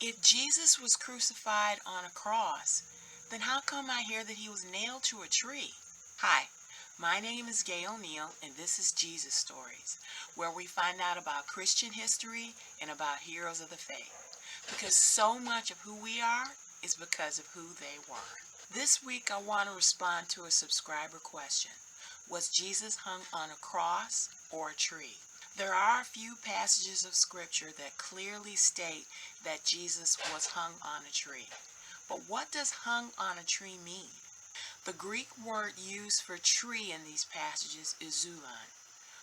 If Jesus was crucified on a cross, then how come I hear that he was nailed to a tree? Hi, my name is Gail Neal, and this is Jesus Stories, where we find out about Christian history and about heroes of the faith. Because so much of who we are is because of who they were. This week I want to respond to a subscriber question. Was Jesus hung on a cross or a tree? There are a few passages of scripture that clearly state that Jesus was hung on a tree. But what does hung on a tree mean? The Greek word used for tree in these passages is Zoltan,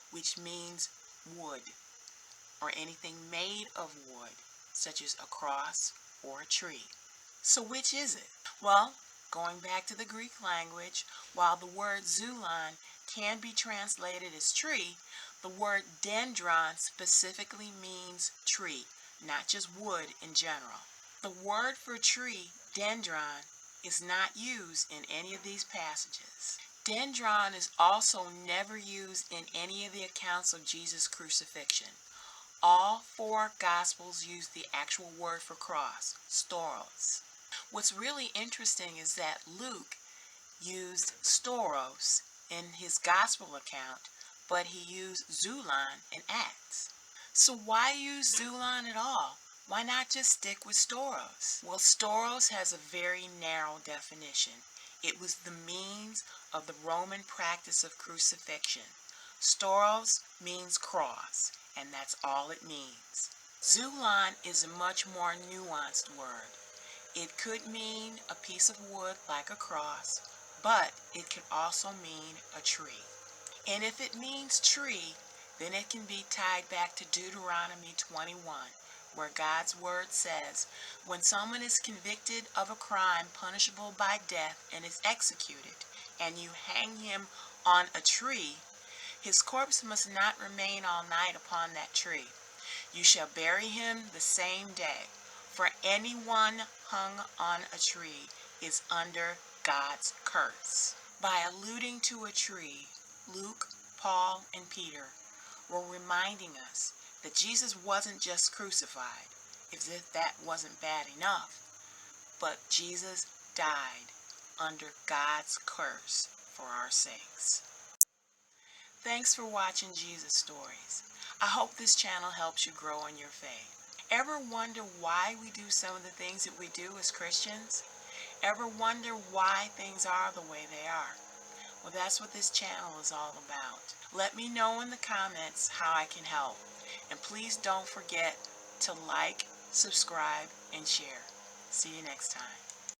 which means wood, or anything made of wood, such as a cross or a tree. So which is it? Well, going back to the Greek language, while the word Zoltan can be translated as tree, the word dendron specifically means tree, not just wood in general. The word for tree, dendron, is not used in any of these passages. Dendron is also never used in any of the accounts of Jesus' crucifixion. All four Gospels use the actual word for cross, stauros. What's really interesting is that Luke used stauros in his Gospel account, but he used Zoltan in Acts. So why use Zoltan at all? Why not just stick with stauros? Well, stauros has a very narrow definition. It was the means of the Roman practice of crucifixion. Stauros means cross, and that's all it means. Zoltan is a much more nuanced word. It could mean a piece of wood like a cross, but it could also mean a tree. And if it means tree, then it can be tied back to Deuteronomy 21, where God's word says, when someone is convicted of a crime punishable by death and is executed, and you hang him on a tree, his corpse must not remain all night upon that tree. You shall bury him the same day, for anyone hung on a tree is under God's curse. By alluding to a tree, Luke, Paul, and Peter were reminding us that Jesus wasn't just crucified, as if that wasn't bad enough, but Jesus died under God's curse for our sakes. Thanks for watching Jesus Stories. I hope this channel helps you grow in your faith. Ever wonder why we do some of the things that we do as Christians? Ever wonder why things are the way they are? Well, that's what this channel is all about. Let me know in the comments how I can help. And please don't forget to like, subscribe, and share. See you next time.